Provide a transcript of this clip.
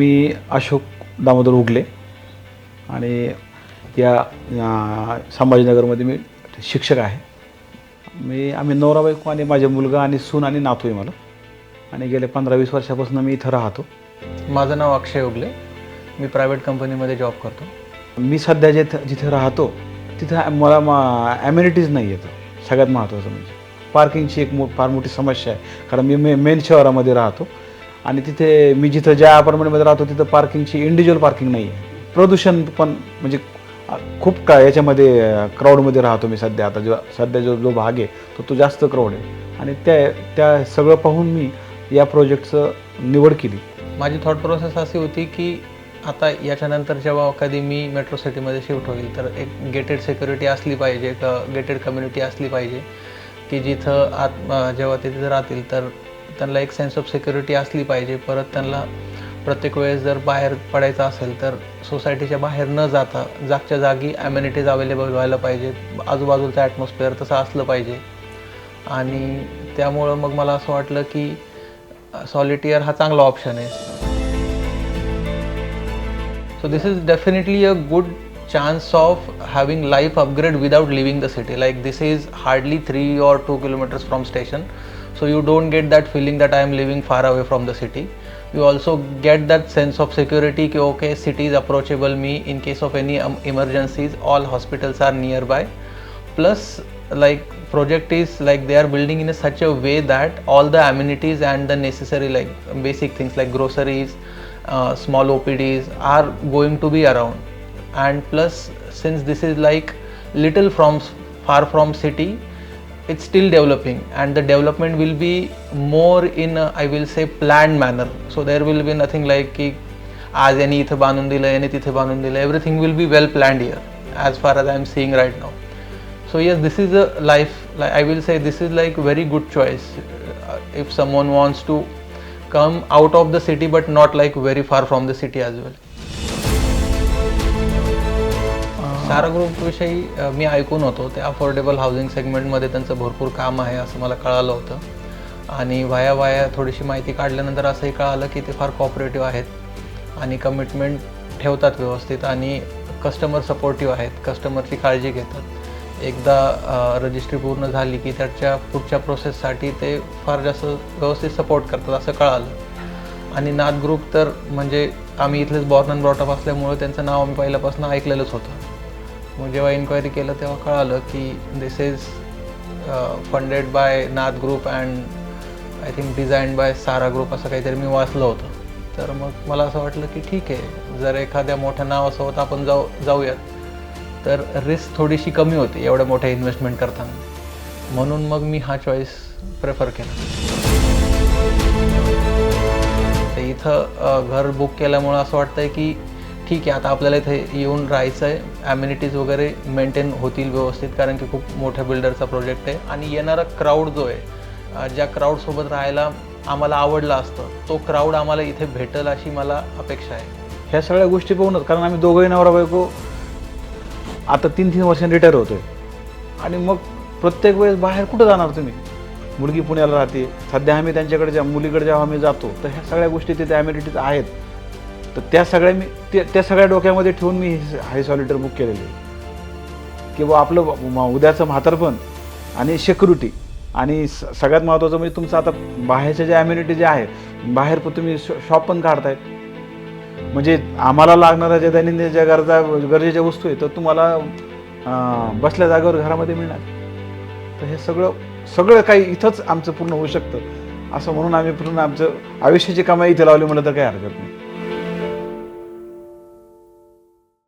मी अशोक दामोदर उगले आणि या संभाजीनगरमध्ये मी शिक्षक आहे. आम्ही नवरा बायको आणि माझे मुलगा आणि सून आणि नातू आहे मला, आणि गेले 15-20 वर्षापासून मी इथं राहतो. माझं नाव अक्षय उगले. मी प्रायव्हेट कंपनीमध्ये जॉब करतो. मी सध्या जिथे राहतो तिथं मला ॲम्युनिटीज नाही आहेत. सगळ्यात महत्त्वाचं म्हणजे पार्किंगची एक फार मोठी समस्या आहे. कारण मी मेन शहरामध्ये राहतो आणि तिथे मी जिथं ज्या अपार्टमेंटमध्ये राहतो तिथं पार्किंगची इंडिव्हिज्युअल पार्किंग नाही आहे. प्रदूषण पण म्हणजे खूप याच्यामध्ये क्राऊडमध्ये राहतो मी सध्या. आता सध्या जो भाग आहे तो जास्त क्राऊड आहे आणि त्या सगळं पाहून मी या प्रोजेक्टचं निवड केली. माझी थॉट प्रोसेस अशी होती की आता याच्यानंतर जेव्हा कधी मी मेट्रो सिटीमध्ये शिफ्ट होईल तर एक गेटेड सिक्युरिटी असली पाहिजे, एक गेटेड कम्युनिटी असली पाहिजे की जिथं जेव्हा ते तिथं राहतील तर त्यांना एक सेन्स ऑफ सिक्युरिटी असली पाहिजे. परत त्यांना प्रत्येक वेळेस जर बाहेर पडायचं असेल तर सोसायटीच्या बाहेर न जाता जागच्या जागी ॲम्युनिटीज अवेलेबल व्हायला पाहिजेत. आजूबाजूचं ॲटमॉस्फिअर तसं असलं पाहिजे. आणि त्यामुळं मग मला असं वाटलं की सॉलिटियर हा चांगला ऑप्शन आहे. So this is definitely a good chance of having life upgrade without leaving the city. Like this is hardly 3 or 2 kilometers from station, so you don't get that feeling that I am living far away from the city. You also get that sense of security कि okay, city is approachable me in case of any emergencies. All hospitals are nearby. Plus, like project is like they are building in such a way that all the amenities and the necessary like basic things like groceries, small OPDs are going to be around. And plus, since this is like little far from city, it's still developing and the development will be more in a, I will say planned manner. So there will be nothing like ki आज याने इथे बांधून दिलं याने तिथे बांधून दिलं. Everything will be well planned here as far as I am seeing right now. So yes, this is a life, like I will say this is like very good choice if someone wants to come out of the city but not like very far from the city as well. Sara group विषयी मी ऐकून होतो. ते affordable housing सेगमेंटमध्ये त्यांचं भरपूर काम आहे असं मला कळालं होतं. आणि वाया थोडीशी माहिती काढल्यानंतर असंही कळालं की ते फार कॉपरेटिव्ह आहेत आणि कमिटमेंट ठेवतात व्यवस्थित आणि कस्टमर सपोर्टिव्ह आहेत. कस्टमरची काळजी घेतात. एकदा रजिस्ट्री पूर्ण झाली की त्याच्या पुढच्या प्रोसेससाठी ते फार जास्त व्यवस्थित सपोर्ट करतात असं कळालं. आणि नाद ग्रुप तर म्हणजे आम्ही इथलेच बॉर्न अँड ब्रॉट अप असल्यामुळे त्यांचं नाव आम्ही पहिल्यापासून ऐकलेलंच होतं. मग जेव्हा इन्क्वायरी केलं तेव्हा कळालं की this is funded by Naad group and I think designed by Sara group असं काहीतरी मी वाचलं होतं. तर मग मला असं वाटलं की ठीक आहे, जर एखाद्या मोठ्या नावासोबत आपण जाऊयात तर रिस्क थोडीशी कमी होती एवढ्या मोठ्या इन्व्हेस्टमेंट करताना. म्हणून मग मी हा चॉईस प्रेफर केला. तर इथं घर बुक केल्यामुळं असं वाटतंय की ठीक आहे, आता आपल्याला इथे येऊन राहायचं आहे. ॲम्युनिटीज वगैरे मेंटेन होतील व्यवस्थित कारण की खूप मोठ्या बिल्डरचा प्रोजेक्ट आहे. आणि येणारा क्राऊड जो आहे, ज्या क्राऊडसोबत राहायला आम्हाला आवडलं असतं तो क्राऊड आम्हाला इथे भेटेल अशी मला अपेक्षा आहे. ह्या सगळ्या गोष्टी पाहूनच, कारण आम्ही दोघंही नवरा बायको आता 3-3 वर्षांनी रिटायर होतो आहे आणि मग प्रत्येक वेळेस बाहेर कुठं जाणार तुम्ही? मुलगी पुण्याला राहते. सध्या आम्ही त्यांच्याकडे मुलीकडे जेव्हा आम्ही जातो तर ह्या सगळ्या गोष्टी तिथे ॲम्युनिटीज आहेत. तर त्या सगळ्या डोक्यामध्ये ठेवून मी हे सॉलिटर बुक केलेले आहे की बुवा आपलं उद्याचं म्हातारपण आणि सिक्युरिटी आणि सगळ्यात महत्त्वाचं म्हणजे तुमचं आता बाहेरच्या ज्या ॲम्युनिटी ज्या आहेत, बाहेर पण तुम्ही शॉप पण काढतायत. म्हणजे आम्हाला लागणाऱ्या ज्या दैनंदिन ज्या गरजेच्या वस्तू आहेत तर तुम्हाला बसल्या जागेवर घरामध्ये मिळणार. तर हे सगळं काही इथंच आमचं पूर्ण होऊ शकतं असं म्हणून आम्ही पूर्ण आमचं आयुष्याची कमाई इथे लावली म्हटलं तर काही हरकत नाही.